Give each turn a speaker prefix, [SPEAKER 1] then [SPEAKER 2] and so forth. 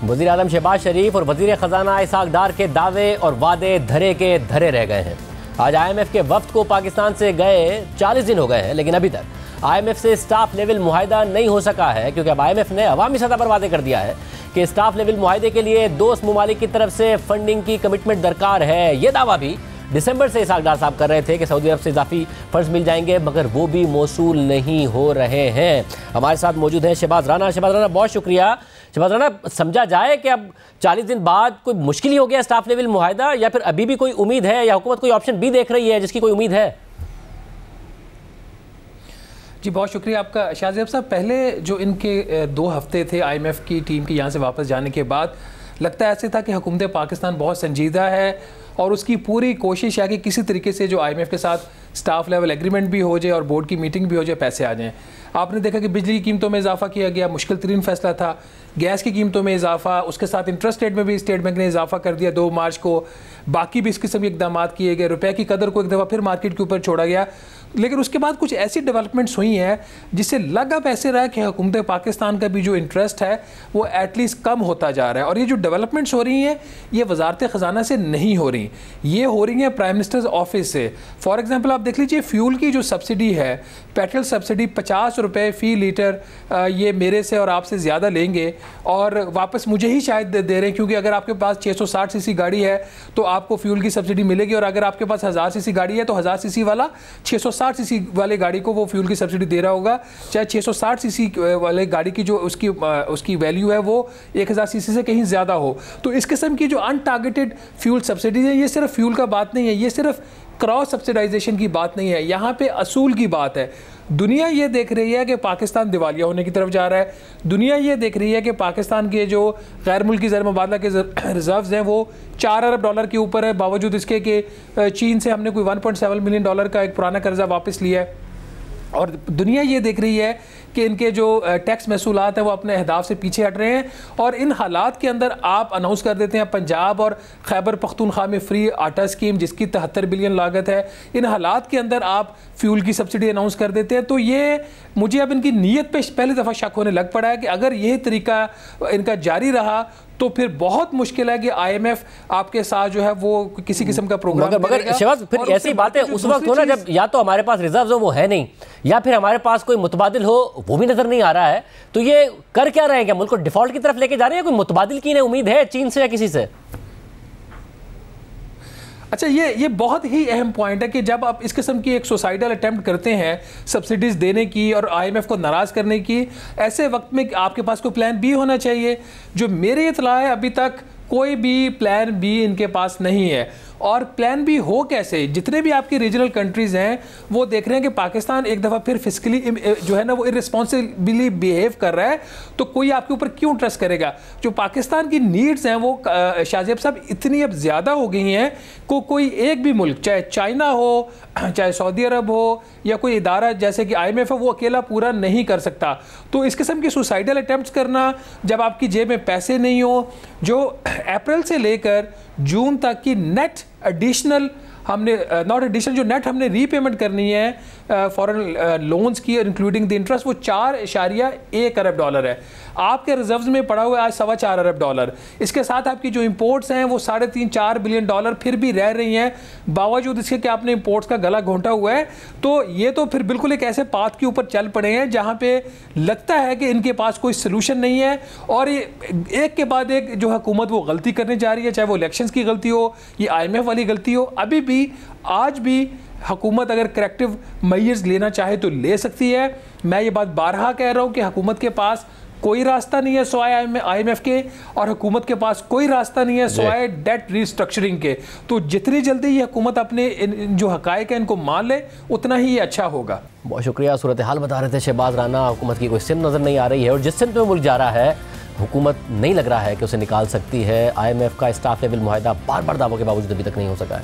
[SPEAKER 1] वज़ीर आज़म शहबाज शरीफ और वज़ीर ख़जाना इसहाक़ डार के दावे और वादे धरे के धरे रह गए हैं। आज IMF के वफ्द को पाकिस्तान से गए 40 दिन हो गए हैं, लेकिन अभी तक IMF से स्टाफ लेवल मुआहिदा नहीं हो सका है, क्योंकि अब IMF ने अवामी सतह पर वादे कर दिया है कि स्टाफ लेवल मुआहिदे के लिए दोस्त ममालिक की तरफ से फंडिंग की कमिटमेंट दरकार है। ये दावा भी दिसंबर से इसहाक़ डार साहब कर रहे थे कि सऊदी अरब से इजाफी फंड्स मिल जाएंगे, मगर वो भी मौसूल नहीं हो रहे हैं। हमारे साथ मौजूद हैं शहबाज राना। शहबाज राना, बहुत शुक्रिया। शहबाज राना, समझा जाए कि अब 40 दिन बाद कोई मुश्किल ही हो गया स्टाफ लेवल मुआहिदा, या फिर अभी भी कोई उम्मीद है, या हुकूमत कोई ऑप्शन भी देख रही है जिसकी कोई उम्मीद है?
[SPEAKER 2] जी बहुत शुक्रिया आपका शाहज़ेब साहब। पहले जो इनके 2 हफ्ते थे IMF की टीम के यहाँ से वापस जाने के बाद, लगता ऐसे था कि हुकूमत पाकिस्तान बहुत संजीदा है और उसकी पूरी कोशिश है कि किसी तरीके से जो IMF के साथ स्टाफ लेवल एग्रीमेंट भी हो जाए और बोर्ड की मीटिंग भी हो जाए, पैसे आ जाएं। आपने देखा कि बिजली की कीमतों में इजाफा किया गया, मुश्किल तरीन फैसला था। गैस की कीमतों में इजाफा, उसके साथ इंटरेस्ट रेट में भी स्टेट बैंक ने इजाफा कर दिया 2 मार्च को। बाकी भी इस किस्म के इकदाम किए गए, रुपए की कदर को एक दफ़ा फिर मार्केट के ऊपर छोड़ा गया। लेकिन उसके बाद कुछ ऐसी डेवलपमेंट्स हुई हैं जिससे लग अब ऐसे रहा है कि हुकूमत पाकिस्तान का भी जो इंटरेस्ट है वो एटलीस्ट कम होता जा रहा है। और ये जो डेवलपमेंट्स हो रही हैं ये वजारत ख़जाना से नहीं हो रही, ये हो रही हैं प्राइम मिनिस्टर्स ऑफिस से। फॉर एग्जांपल आप देख लीजिए, फ्यूल की जो सब्सिडी है, पेट्रोल सब्सिडी 50 रुपये फ़ी लीटर, ये मेरे से और आपसे ज़्यादा लेंगे और वापस मुझे ही शायद दे रहे हैं, क्योंकि अगर आपके पास 660 सीसी गाड़ी है तो आपको फ्यूल की सब्सिडी मिलेगी, और अगर आपके पास 1000 सीसी गाड़ी है तो 1000 सीसी वाला 660 सीसी वाले गाड़ी को वो फ्यूल की सब्सिडी दे रहा होगा। चाहे 660 सीसी वाले गाड़ी की जो उसकी वैल्यू है वो 1000 सीसी से कहीं ज़्यादा हो। तो इस किस्म की जो अनटारगेटेड फ्यूल सब्सिडीज है, ये सिर्फ फ्यूल का बात नहीं है, ये सिर्फ क्रॉस सब्सिडाइजेशन की बात नहीं है, यहाँ पे असूल की बात है। दुनिया ये देख रही है कि पाकिस्तान दिवालिया होने की तरफ जा रहा है। दुनिया ये देख रही है कि पाकिस्तान के जो गैर मुल्की ज़र मुबादला के रिजर्व्स हैं वो $4 अरब के ऊपर है, बावजूद इसके कि चीन से हमने कोई $1.7 मिलियन का एक पुराना कर्जा वापस लिया है। और दुनिया ये देख रही है कि इनके जो टैक्स महसूलात हैं वो अपने अहदाफ से पीछे हट रहे हैं। और इन हालात के अंदर आप अनाउंस कर देते हैं पंजाब और खैबर पख्तूनख्वा में फ्री आटा स्कीम जिसकी 73 बिलियन लागत है। इन हालात के अंदर आप फ्यूल की सब्सिडी अनाउंस कर देते हैं। तो ये मुझे अब इनकी नीयत पे पहली दफ़ा शक होने लग पड़ा है कि अगर यही तरीका इनका जारी रहा तो फिर बहुत मुश्किल है कि IMF आपके साथ जो है वो किसी किस्म का प्रोग्राम
[SPEAKER 1] मगर शहबाज, फिर ऐसी बातें उस वक्त हो ना जब या तो हमारे पास रिजर्व हो वो है नहीं, या फिर हमारे पास कोई मुतबादिल हो वो भी नजर नहीं आ रहा है। तो ये कर क्या रहे हैं? क्या मुल्क को डिफॉल्ट की तरफ लेके जा रहे हैं? कोई मुतबादिल की उम्मीद है चीन से या किसी से?
[SPEAKER 2] अच्छा, ये बहुत ही अहम पॉइंट है कि जब आप इस किस्म की एक सुसाइडल अटेम्प्ट करते हैं सब्सिडीज देने की और IMF को नाराज़ करने की, ऐसे वक्त में आपके पास कोई प्लान बी होना चाहिए। जो मेरे इत्तला है अभी तक कोई भी प्लान बी इनके पास नहीं है। और प्लान बी हो कैसे? जितने भी आपकी रीजनल कंट्रीज़ हैं वो देख रहे हैं कि पाकिस्तान एक दफ़ा फिर फिस्कली जो है ना वो इररिस्पॉन्सिबली बिहेव कर रहा है, तो कोई आपके ऊपर क्यों ट्रस्ट करेगा? जो पाकिस्तान की नीड्स हैं वो शाहज़ेब साहब इतनी अब ज़्यादा हो गई हैं को कोई एक भी मुल्क, चाहे चाइना हो, चाहे सऊदी अरब हो, या कोई इदारा जैसे कि IMF है, वो अकेला पूरा नहीं कर सकता। तो इस किस्म की सुसाइडल अटैम्प्ट्स करना जब आपकी जेब में पैसे नहीं हो, जो अप्रैल से लेकर जून तक की नेट एडिशनल हमने नॉट एडिशनल जो नेट हमने रीपेमेंट करनी है फॉरेन लोन्स की इंक्लूडिंग द इंटरेस्ट, वो $4.1 अरब है। आपके रिजर्व्स में पड़ा हुआ है आज $4.25 अरब। इसके साथ आपकी जो इंपोर्ट्स हैं वो $3.5-4 बिलियन फिर भी रह रही हैं, बावजूद इसके कि आपने इंपोर्ट्स का गला घोंटा हुआ है। तो ये तो फिर बिल्कुल एक ऐसे पाथ के ऊपर चल पड़े हैं जहाँ पे लगता है कि इनके पास कोई सोल्यूशन नहीं है। और ये एक के बाद एक जो हुकूमत वो गलती करने जा रही है, चाहे वो इलेक्शंस की गलती हो, ये IMF वाली गलती हो। अभी भी आज भी हुकूमत अगर करेक्टिव मेजर्स लेना चाहे तो ले सकती है। मैं ये बात बारहा कह रहा हूँ कि हुकूमत के पास कोई रास्ता नहीं है सिवाय IMF के, और हुकूमत के पास कोई रास्ता नहीं है सिवाय डेट रिस्ट्रक्चरिंग के। तो जितनी जल्दी ये हुकूमत अपने जो हकायक है इनको मान ले उतना ही ये अच्छा होगा।
[SPEAKER 1] बहुत शुक्रिया। सूरत हाल बता रहे थे शहबाज राना। हुकूमत की कोई सिम नज़र नहीं आ रही है, और जिस सिम में मुल्क जा रहा है हुकूमत नहीं लग रहा है कि उसे निकाल सकती है। IMF का स्टाफ लेवल मुआहिदा बार बार दावों के बावजूद अभी तक नहीं हो सका है।